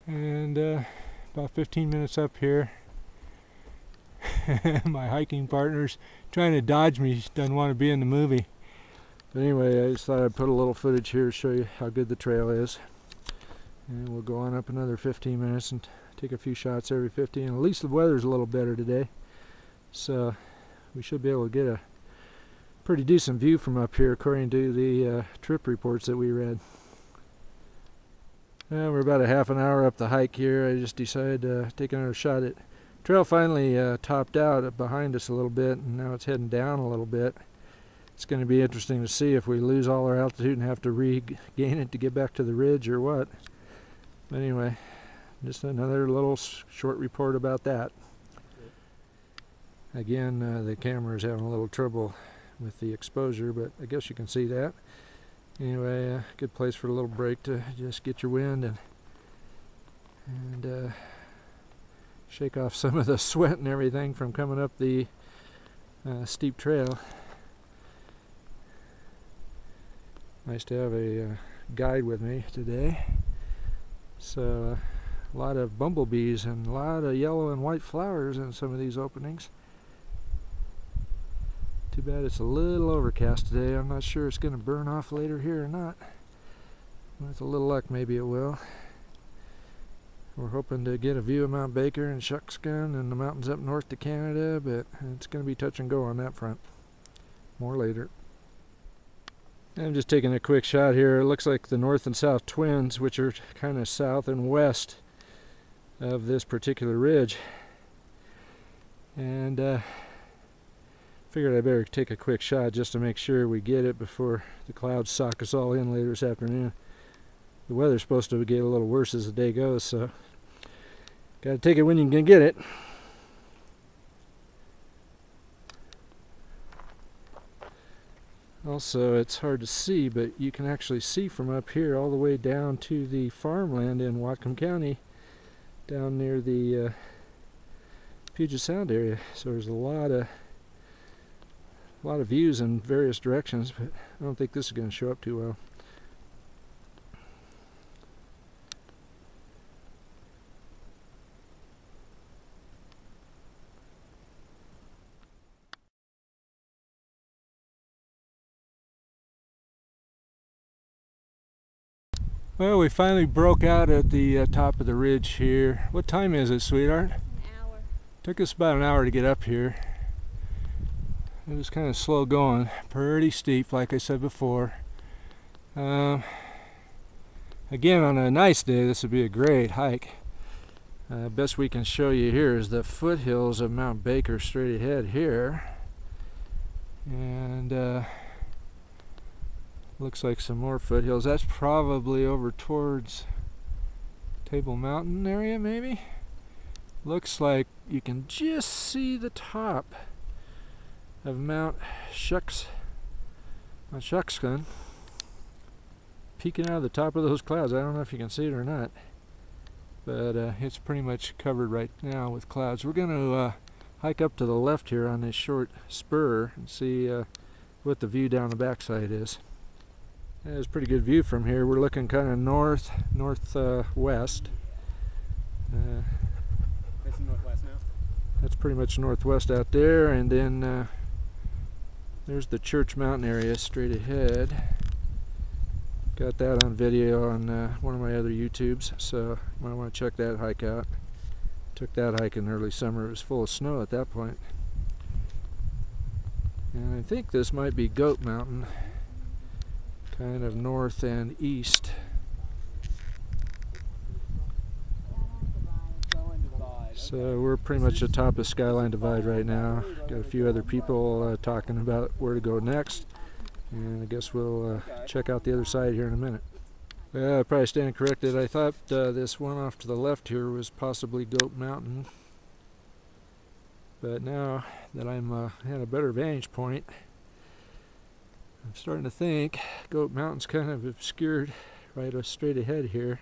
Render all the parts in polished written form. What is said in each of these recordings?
And about 15 minutes up here. My hiking partner's trying to dodge me. She doesn't want to be in the movie. But anyway, I just thought I'd put a little footage here to show you how good the trail is. And we'll go on up another 15 minutes and take a few shots every 15. At least the weather's a little better today, so we should be able to get a pretty decent view from up here according to the trip reports that we read. We're about a half an hour up the hike here. I just decided to take another shot at trail. Finally topped out behind us a little bit, and now it's heading down a little bit. It's going to be interesting to see if we lose all our altitude and have to regain it to get back to the ridge or what. But anyway, just another little short report about that. Again, the camera is having a little trouble with the exposure, but I guess you can see that. Anyway, good place for a little break to just get your wind and shake off some of the sweat and everything from coming up the steep trail. Nice to have a guide with me today. So a lot of bumblebees and a lot of yellow and white flowers in some of these openings. Too bad it's a little overcast today. I'm not sure it's going to burn off later here or not. With a little luck, maybe it will. We're hoping to get a view of Mt Baker and Shuckskin and the mountains up north to Canada, but it's going to be touch and go on that front. More later. I'm just taking a quick shot here. It looks like the north and south twins, which are kind of south and west of this particular ridge. And figured I better take a quick shot just to make sure we get it before the clouds sock us all in later this afternoon. The weather's supposed to get a little worse as the day goes, so gotta take it when you can get it. Also, it's hard to see, but you can actually see from up here all the way down to the farmland in Whatcom County, down near the Puget Sound area. So there's a lot of views in various directions, but I don't think this is going to show up too well. Well, we finally broke out at the top of the ridge here. What time is it, sweetheart? An hour. Took us about an hour to get up here. It was kind of slow going, pretty steep like I said before. Again, on a nice day this would be a great hike. Best we can show you here is the foothills of Mt Baker straight ahead here. And looks like some more foothills. That's probably over towards Table Mountain area maybe. Looks like you can just see the top of Mount Shuckskin peeking out of the top of those clouds. I don't know if you can see it or not, but it's pretty much covered right now with clouds. We're going to hike up to the left here on this short spur and see what the view down the backside is. There's a pretty good view from here. We're looking kind of northwest. Facing northwest now? That's pretty much northwest out there, and then there's the Church Mountain area straight ahead. Got that on video on one of my other YouTubes, so you might want to check that hike out. Took that hike in early summer. It was full of snow at that point. And I think this might be Goat Mountain, kind of north and east. So we're pretty much atop of Skyline Divide right now. Got a few other people talking about where to go next, and I guess we'll check out the other side here in a minute. I probably stand corrected. I thought this one off to the left here was possibly Goat Mountain, but now that I'm at a better vantage point, I'm starting to think Goat Mountain's kind of obscured right straight ahead here.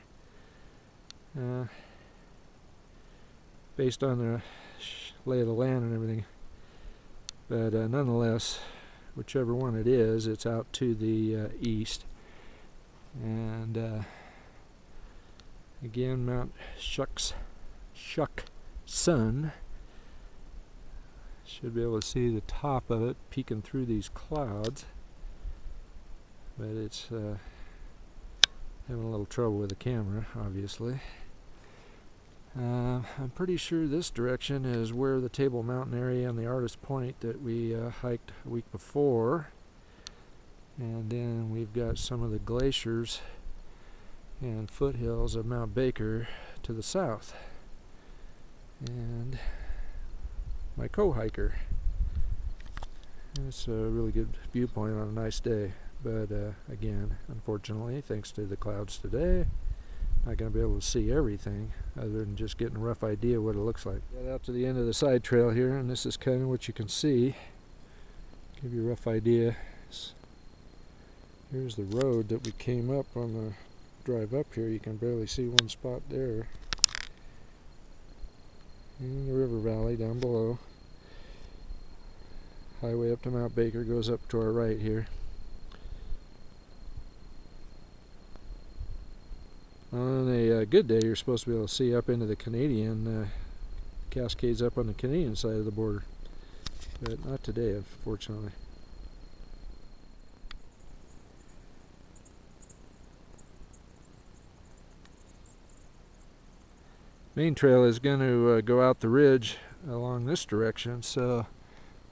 Based on the lay of the land and everything. But nonetheless, whichever one it is, it's out to the east. And Again, Mount Sun. Should be able to see the top of it peeking through these clouds, but it's having a little trouble with the camera, obviously. I'm pretty sure this direction is where the Table Mountain area and the Artist Point that we hiked a week before. And then we've got some of the glaciers and foothills of Mt Baker to the south. And my co-hiker. It's a really good viewpoint on a nice day. But again, unfortunately, thanks to the clouds today, not going to be able to see everything other than just getting a rough idea what it looks like. Got out to the end of the side trail here, and this is kind of what you can see. Give you a rough idea. Here's the road that we came up on the drive up here. You can barely see one spot there. And the river valley down below. Highway up to Mt Baker goes up to our right here. On a good day, you're supposed to be able to see up into the Canadian Cascades up on the Canadian side of the border, but not today, unfortunately. Main trail is going to go out the ridge along this direction, so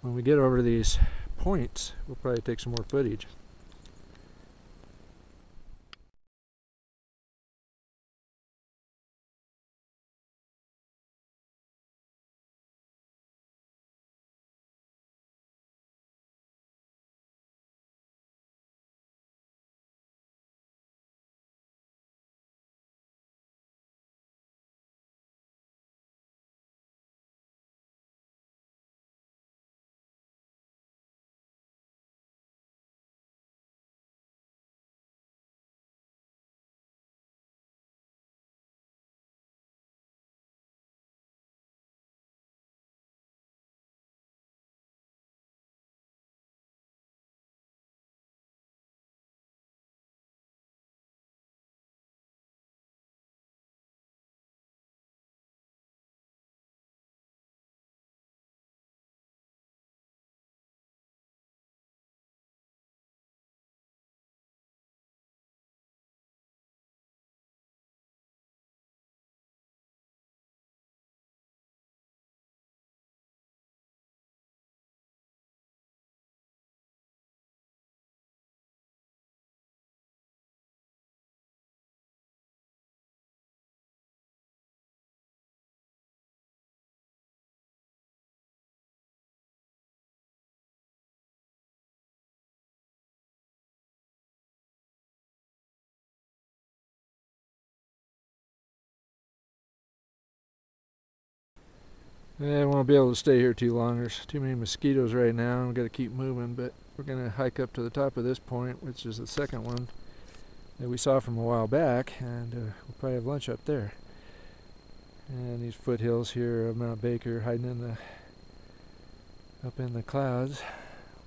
when we get over to these points, we'll probably take some more footage. I won't be able to stay here too long. There's too many mosquitoes right now. We've got to keep moving, but we're going to hike up to the top of this point, which is the second one that we saw from a while back, and we'll probably have lunch up there. And these foothills here of Mt Baker hiding up in the clouds,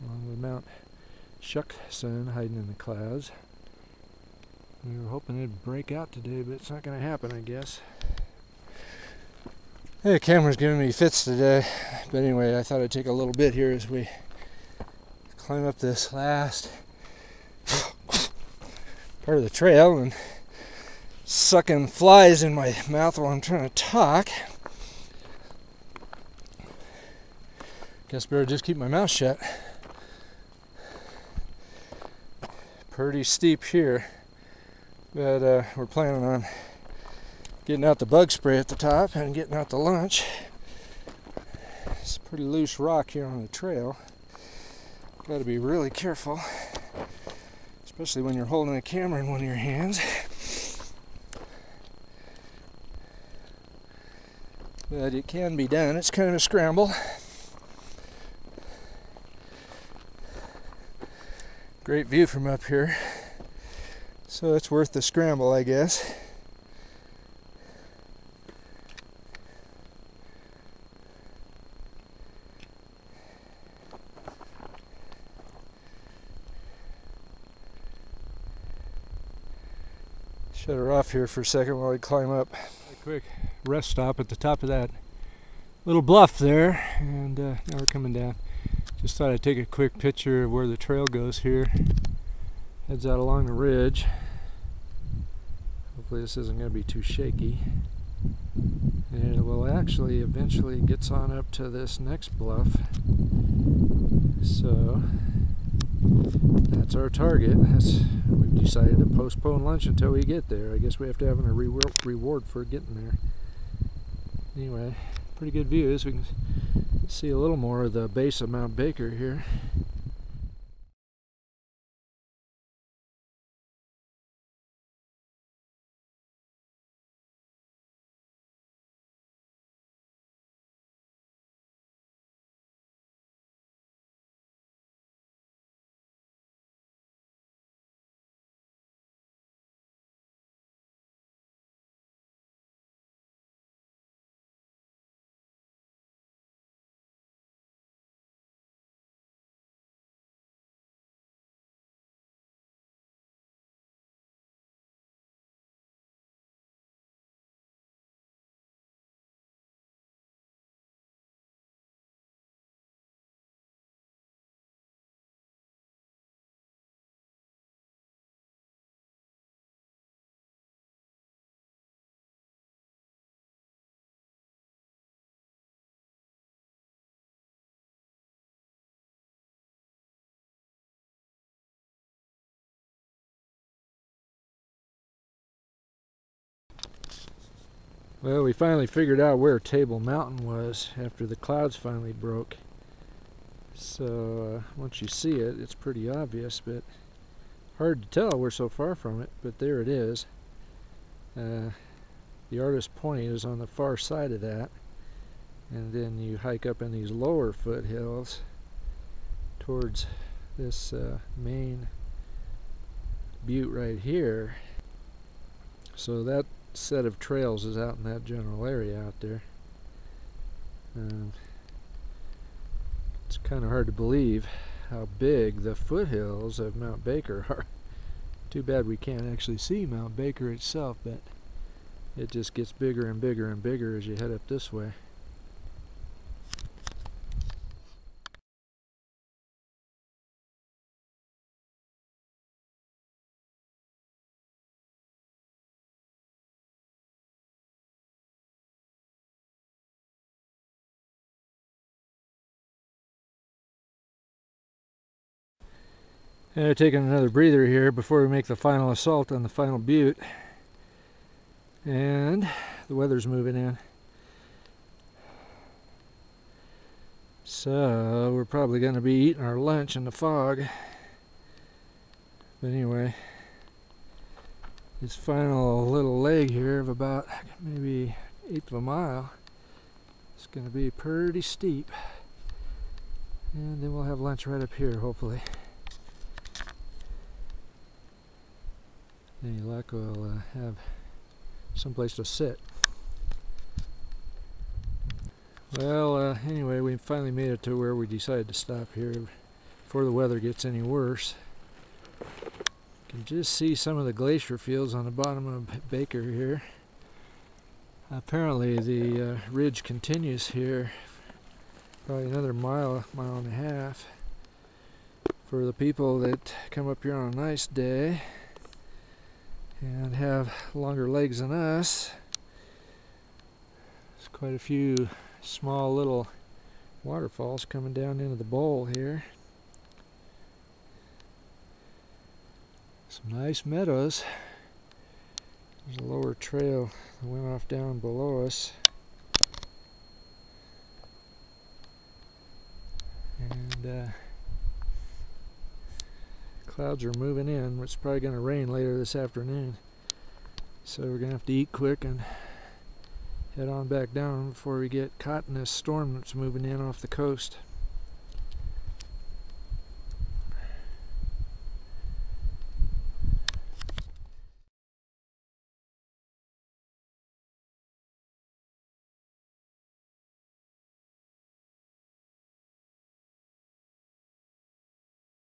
along with Mount Sun hiding in the clouds. We were hoping it'd break out today, but it's not going to happen, I guess. The camera's giving me fits today, but anyway, I thought I'd take a little bit here as we climb up this last part of the trail and sucking flies in my mouth while I'm trying to talk. Guess better just keep my mouth shut. Pretty steep here, but we're planning on getting out the bug spray at the top and getting out the lunch. It's a pretty loose rock here on the trail. Got to be really careful, especially when you're holding a camera in one of your hands. But it can be done. It's kind of a scramble. Great view from up here, so it's worth the scramble, I guess. Shut her off here for a second while I climb up. A quick rest stop at the top of that little bluff there, and now we're coming down. Just thought I'd take a quick picture of where the trail goes here. Heads out along the ridge. Hopefully this isn't going to be too shaky. And it will actually eventually gets on up to this next bluff. So that's our target. We've decided to postpone lunch until we get there. I guess we have to have a reward for getting there. Anyway, pretty good views. We can see a little more of the base of Mt Baker here. Well, we finally figured out where Table Mountain was after the clouds finally broke. So once you see it, it's pretty obvious, but hard to tell. We're so far from it, but there it is. The Artist Point is on the far side of that, and then you hike up in these lower foothills towards this main butte right here. So that set of trails is out in that general area out there. It's kind of hard to believe how big the foothills of Mt Baker are. Too bad we can't actually see Mt Baker itself, but it just gets bigger and bigger and bigger as you head up this way. Taking another breather here before we make the final assault on the final butte. And the weather's moving in. So we're probably going to be eating our lunch in the fog. But anyway, this final little leg here of about maybe 1/8 of a mile is going to be pretty steep. And then we'll have lunch right up here, hopefully. Any luck, we'll have someplace to sit. Well, anyway, we finally made it to where we decided to stop here before the weather gets any worse. You can just see some of the glacier fields on the bottom of Baker here. Apparently the ridge continues here probably another mile and a half for the people that come up here on a nice day and have longer legs than us. There's quite a few small little waterfalls coming down into the bowl here. Some nice meadows. There's a lower trail that went off down below us. And clouds are moving in. It's probably going to rain later this afternoon. So we're going to have to eat quick and head on back down before we get caught in this storm that's moving in off the coast.